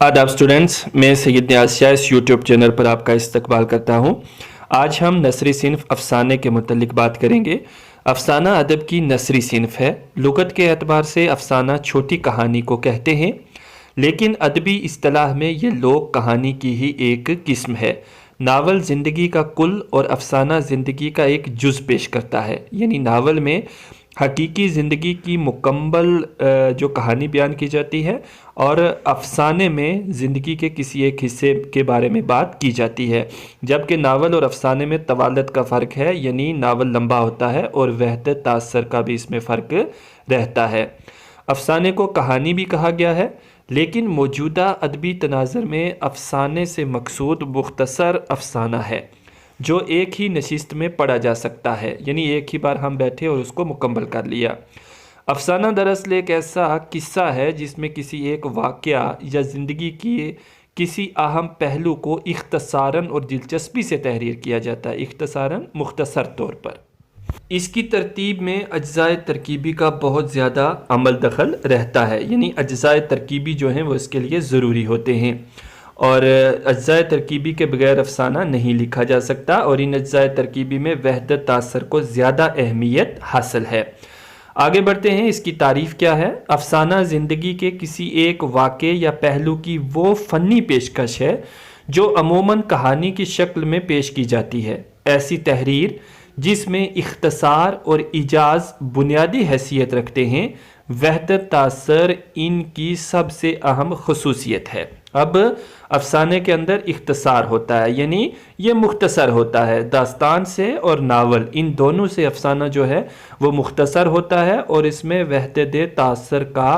आदाब स्टूडेंट्स, मैं सैयद नियाज़ शाह इस यूट्यूब चैनल पर आपका इस्तकबाल करता हूँ। आज हम नसरी सिन्फ़ अफ़साने के मुतल्लिक़ बात करेंगे। अफ़साना अदब की नसरी सिन्फ़ है। लुग़त के एतबार से अफ़साना छोटी कहानी को कहते हैं, लेकिन अदबी इस्तिलाह में ये लोक कहानी की ही एक किस्म है। नावल ज़िंदगी का कुल और अफ़साना ज़िंदगी का एक जुज़ पेश करता है। यानी नावल में हकीकी ज़िंदगी की मुकम्मल जो कहानी बयान की जाती है और अफ़साने में ज़िंदगी के किसी एक हिस्से के बारे में बात की जाती है। जबकि नावल और अफ़साने में तवालत का फ़र्क है, यानी नावल लंबा होता है और वहदत तासर का भी इसमें फ़र्क रहता है। अफ़साने को कहानी भी कहा गया है, लेकिन मौजूदा अदबी तनाज़ुर में अफ़साने से मकसूद मुख्तसर अफ़साना है जो एक ही नशिस्त में पढ़ा जा सकता है, यानी एक ही बार हम बैठे और उसको मुकम्मल कर लिया। अफ़साना दरअसल एक ऐसा किस्सा है जिसमें किसी एक वाक़या या ज़िंदगी की किसी अहम पहलू को इख्तसारन और दिलचस्पी से तहरीर किया जाता है, इख्तसारन मुख्तसर तौर पर। इसकी तरतीब में अज्ज़ाए तरकीबी का बहुत ज़्यादा अमल दखल रहता है, यानी अज्ज़ाए तरकीबी जो हैं वो इसके लिए ज़रूरी होते हैं और अज्ज़ाए तरकीबी के बगैर अफ़साना नहीं लिखा जा सकता और इन अज्ज़ाए तरकीबी में वहदत तासर को ज़्यादा अहमियत हासिल है। आगे बढ़ते हैं, इसकी तारीफ़ क्या है। अफ़साना ज़िंदगी के किसी एक वाक़े या पहलू की वो फ़नी पेशकश है जो अमूमन कहानी की शक्ल में पेश की जाती है। ऐसी तहरीर जिसमें इख्तसार और इजाज़ बुनियादी हैसियत रखते हैं, वहदत तासर इनकी सबसे अहम खसूसियत है। अब अफ़साने के अंदर इख्तसार होता है, यानी ये मुख्तसर होता है। दास्तान से और नावल इन दोनों से अफ़साना जो है वो मुख्तसर होता है और इसमें वहदत तासर का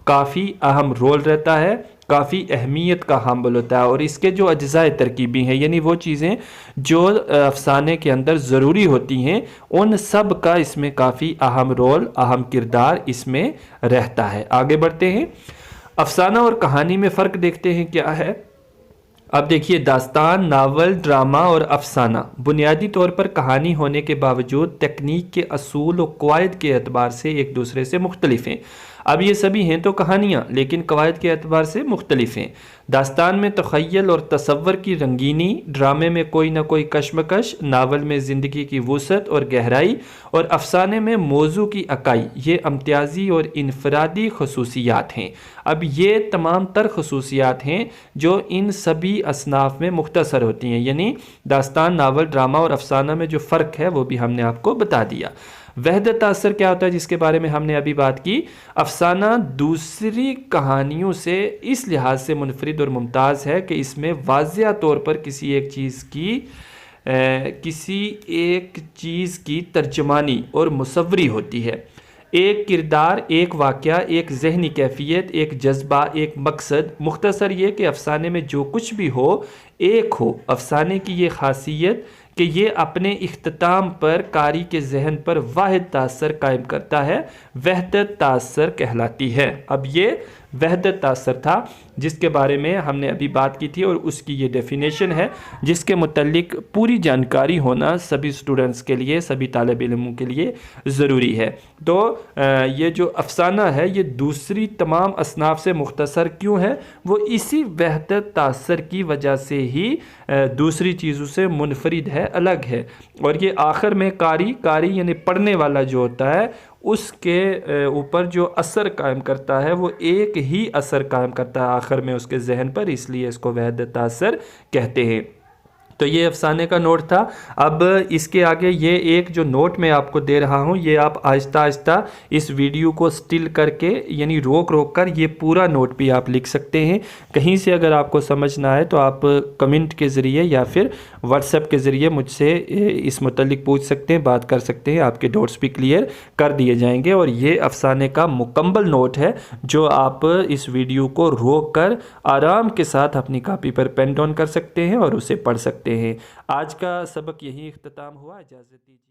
काफ़ी अहम रोल रहता है, काफ़ी अहमियत का हामिल होता है। और इसके जो अज्ज़ाए तरकीबी हैं, यानी वो चीज़ें जो अफ़साने के अंदर ज़रूरी होती हैं, उन सब का इसमें काफ़ी अहम रोल, अहम किरदार इसमें रहता है। आगे बढ़ते हैं, अफ़साना और कहानी में फ़र्क देखते हैं क्या है। अब देखिए, दास्तान, नावल, ड्रामा और अफ़साना बुनियादी तौर पर कहानी होने के बावजूद तकनीक के असूल और क़वाइद के एतबार से एक दूसरे से मुख्तलिफ हैं। अब ये सभी हैं तो कहानियाँ, लेकिन क़वाइद के एतबार से मुख्तलिफ हैं। दास्तान में तख़य्युल और तसव्वुर की रंगीनी, ड्रामे में कोई ना कोई कशमकश, नावल में ज़िंदगी की वुसअत और गहराई और अफ़साने में मौजू की अकाई, ये इम्तियाज़ी और इनफरादी खसूसियात हैं। अब ये तमाम तर खसूसियात हैं जो इन सभी असनाफ़ में मुख्तसर होती हैं, यानी दास्तान, नावल, ड्रामा और अफ़साना में जो फ़र्क है वो भी हमने आपको बता दिया। वहदत तासर क्या होता है, जिसके बारे में हमने अभी बात की। अफ़साना दूसरी कहानियों से इस लिहाज से मुनफरिद और मुमताज़ है कि इसमें वाज़िया तौर पर किसी एक चीज़ की तर्जमानी और मुसव्वरी होती है। एक किरदार, एक वाक़या, एक ज़हनी कैफियत, एक जज्बा, एक मकसद। मुख्तसर ये कि अफ़साने में जो कुछ भी हो एक हो। अफ़साने की ये ख़ासियत कि ये अपने इख्तिताम पर कारी के जहन पर वाहिद तासर कायम करता है, वहदत तासर कहलाती है। अब ये वहदत तासर था जिसके बारे में हमने अभी बात की थी और उसकी ये डेफिनेशन है जिसके मुतल्लिक पूरी जानकारी होना सभी स्टूडेंट्स के लिए, सभी तालिब इल्मों के लिए ज़रूरी है। तो ये जो अफ़साना है ये दूसरी तमाम असनाफ से मुख्तसर क्यों है, वो इसी वहदत तासर की वजह से ही दूसरी चीज़ों से मुनफरिद है, अलग है। और ये आखिर में कारी यानी पढ़ने वाला जो होता है उसके ऊपर जो असर कायम करता है वो एक ही असर कायम करता है आखिर में उसके जहन पर, इसलिए इसको वहदत तासर कहते हैं। तो ये अफ़साने का नोट था। अब इसके आगे ये एक जो नोट मैं आपको दे रहा हूँ, ये आप आहिस्ता आहिस्ता इस वीडियो को स्टिल करके, यानी रोक कर ये पूरा नोट भी आप लिख सकते हैं। कहीं से अगर आपको समझ ना आए तो आप कमेंट के ज़रिए या फिर व्हाट्सएप के ज़रिए मुझसे इस मुतल्लिक पूछ सकते हैं, बात कर सकते हैं, आपके डोट्स भी क्लियर कर दिए जाएंगे। और ये अफ़साने का मुकम्मल नोट है जो आप इस वीडियो को रोक कर आराम के साथ अपनी कापी पर पेन डाउन कर सकते हैं और उसे पढ़ सकते हैं। आज का सबक यही इख्तिताम हुआ, इजाज़त दीजिए।